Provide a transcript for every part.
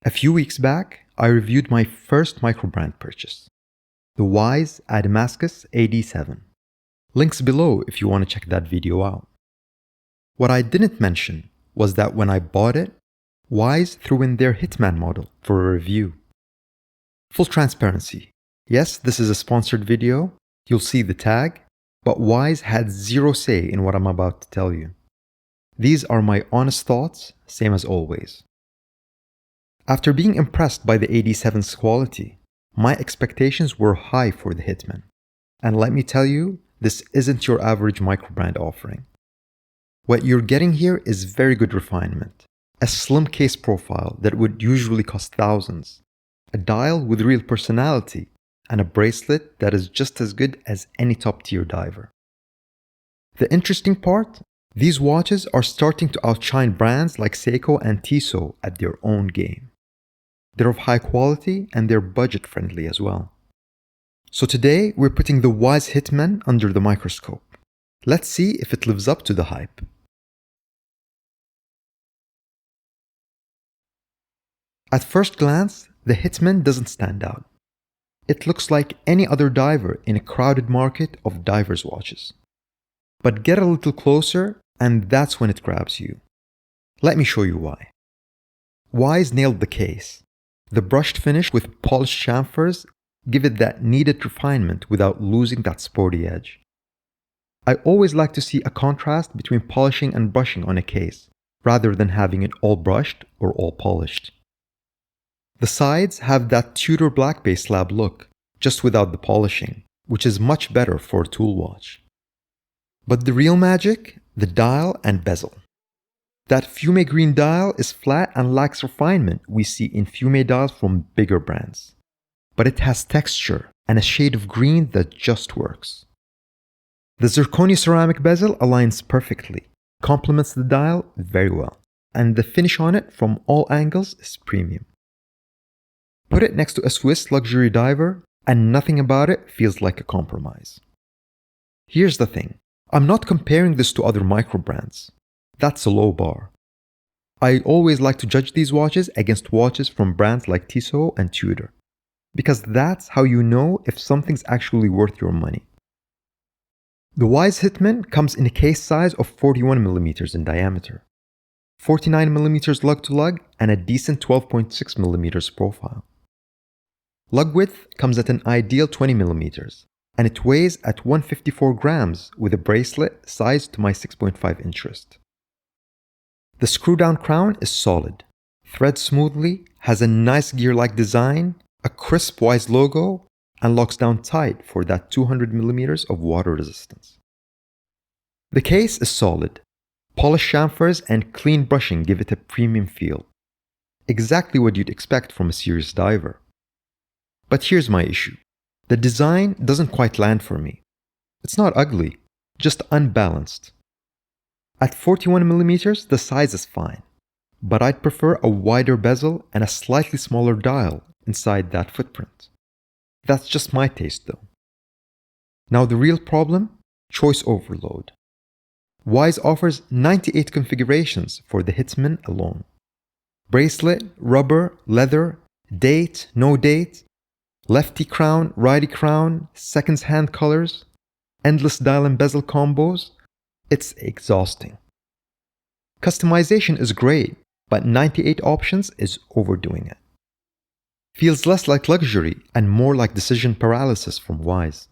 A few weeks back, I reviewed my first microbrand purchase, the Wise Adamascus AD7. Links below if you want to check that video out. What I didn't mention was that when I bought it, Wise threw in their Hitman model for a review. Full transparency. Yes, this is a sponsored video, you'll see the tag, but Wise had zero say in what I'm about to tell you. These are my honest thoughts, same as always. After being impressed by the AD7's quality, my expectations were high for the Hitman. And let me tell you, this isn't your average microbrand offering. What you're getting here is very good refinement, a slim case profile that would usually cost thousands, a dial with real personality, and a bracelet that is just as good as any top-tier diver. The interesting part? These watches are starting to outshine brands like Seiko and Tissot at their own game. They're of high quality and they're budget friendly as well. So today we're putting the Wise Hitman under the microscope. Let's see if it lives up to the hype. At first glance, the Hitman doesn't stand out. It looks like any other diver in a crowded market of divers' watches. But get a little closer and that's when it grabs you. Let me show you why. Wise nailed the case. The brushed finish with polished chamfers give it that needed refinement without losing that sporty edge. I always like to see a contrast between polishing and brushing on a case, rather than having it all brushed or all polished. The sides have that Tudor black base slab look, just without the polishing, which is much better for a tool watch. But the real magic? The dial and bezel. That fume green dial is flat and lacks refinement we see in fume dials from bigger brands. But it has texture and a shade of green that just works. The zirconia ceramic bezel aligns perfectly, complements the dial very well, and the finish on it from all angles is premium. Put it next to a Swiss luxury diver, and nothing about it feels like a compromise. Here's the thing, I'm not comparing this to other micro brands. That's a low bar. I always like to judge these watches against watches from brands like Tissot and Tudor, because that's how you know if something's actually worth your money. The Wise Hitman comes in a case size of 41mm in diameter, 49mm lug to lug, and a decent 12.6mm profile. Lug width comes at an ideal 20mm, and it weighs at 154 grams with a bracelet sized to my 6.5 inch wrist. The screw-down crown is solid, threads smoothly, has a nice gear-like design, a crisp Wise logo, and locks down tight for that 200mm of water resistance. The case is solid. Polished chamfers and clean brushing give it a premium feel. Exactly what you'd expect from a serious diver. But here's my issue. The design doesn't quite land for me. It's not ugly, just unbalanced. At 41mm, the size is fine, but I'd prefer a wider bezel and a slightly smaller dial inside that footprint. That's just my taste though. Now the real problem? Choice overload. Wise offers 98 configurations for the Hitman alone. Bracelet, rubber, leather, date, no date, lefty crown, righty crown, seconds hand colors, endless dial and bezel combos. It's exhausting. Customization is great, but 98 options is overdoing it. Feels less like luxury and more like decision paralysis from Wise.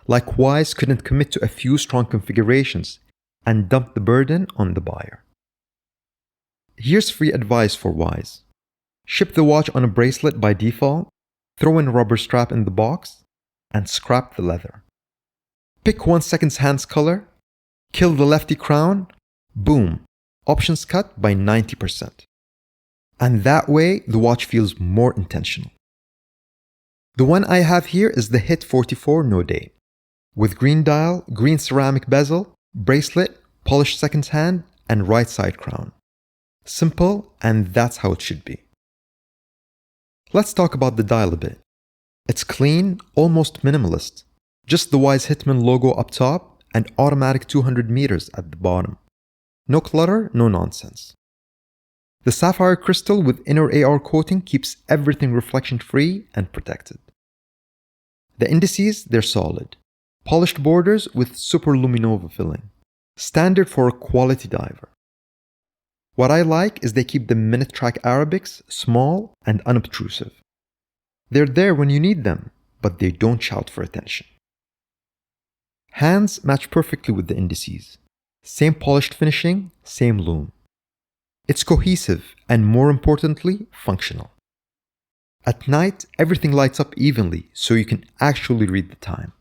Like Wise couldn't commit to a few strong configurations and dumped the burden on the buyer. Here's free advice for Wise. Ship the watch on a bracelet by default, throw in a rubber strap in the box, and scrap the leather. Pick 1 seconds hands color, kill the lefty crown, boom, options cut by 90%. And that way, the watch feels more intentional. The one I have here is the Hit 44 No Date, with green dial, green ceramic bezel, bracelet, polished seconds hand, and right side crown. Simple, and that's how it should be. Let's talk about the dial a bit. It's clean, almost minimalist. Just the Wise Hitman logo up top and automatic 200 meters at the bottom. No clutter, no nonsense. The sapphire crystal with inner AR coating keeps everything reflection-free and protected. The indices, they're solid. Polished borders with super luminova filling. Standard for a quality diver. What I like is they keep the minute track Arabics small and unobtrusive. They're there when you need them, but they don't shout for attention. Hands match perfectly with the indices. Same polished finishing, same lume. It's cohesive and, more importantly, functional. At night, everything lights up evenly so you can actually read the time.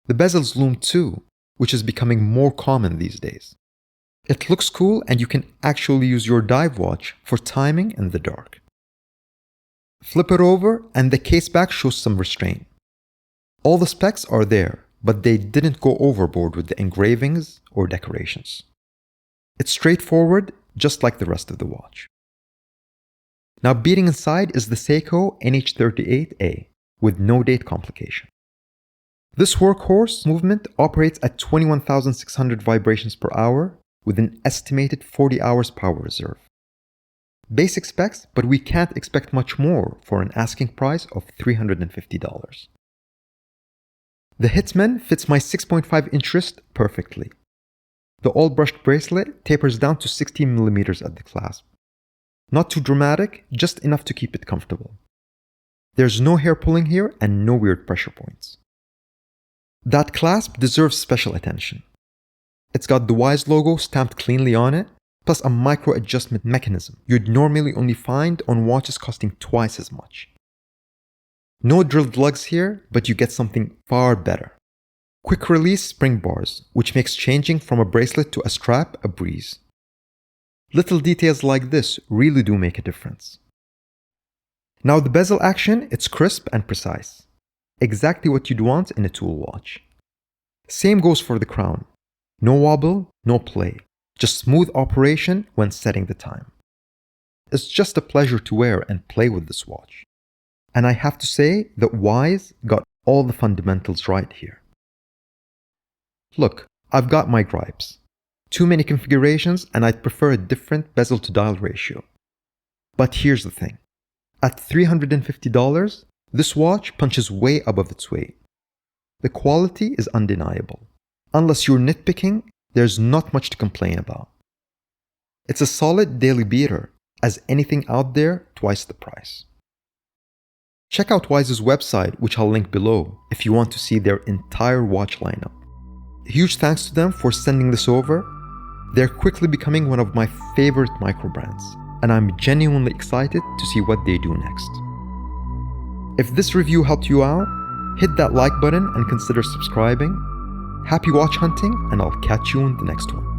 The bezels loom too, which is becoming more common these days. It looks cool and you can actually use your dive watch for timing in the dark. Flip it over and the case back shows some restraint. All the specs are there, but they didn't go overboard with the engravings or decorations. It's straightforward, just like the rest of the watch. Now beating inside is the Seiko NH38A with no date complication. This workhorse movement operates at 21,600 vibrations per hour with an estimated 40 hours power reserve. Basic specs, but we can't expect much more for an asking price of $350. The Hitman fits my 6.5-inch wrist perfectly. The all-brushed bracelet tapers down to 16mm at the clasp. Not too dramatic, just enough to keep it comfortable. There's no hair pulling here and no weird pressure points. That clasp deserves special attention. It's got the Wise logo stamped cleanly on it, plus a micro adjustment mechanism you'd normally only find on watches costing twice as much. No drilled lugs here, but you get something far better. Quick release spring bars, which makes changing from a bracelet to a strap a breeze. Little details like this really do make a difference. Now the bezel action, it's crisp and precise. Exactly what you'd want in a tool watch. Same goes for the crown. No wobble, no play. Just smooth operation when setting the time. It's just a pleasure to wear and play with this watch. And I have to say that Wise got all the fundamentals right here. Look, I've got my gripes. Too many configurations and I'd prefer a different bezel to dial ratio. But here's the thing. At $350, this watch punches way above its weight. The quality is undeniable. Unless you're nitpicking, there's not much to complain about. It's a solid daily beater, as anything out there twice the price. Check out Wise's website, which I'll link below, if you want to see their entire watch lineup. Huge thanks to them for sending this over. They're quickly becoming one of my favorite micro brands, and I'm genuinely excited to see what they do next. If this review helped you out, hit that like button and consider subscribing. Happy watch hunting, and I'll catch you in the next one.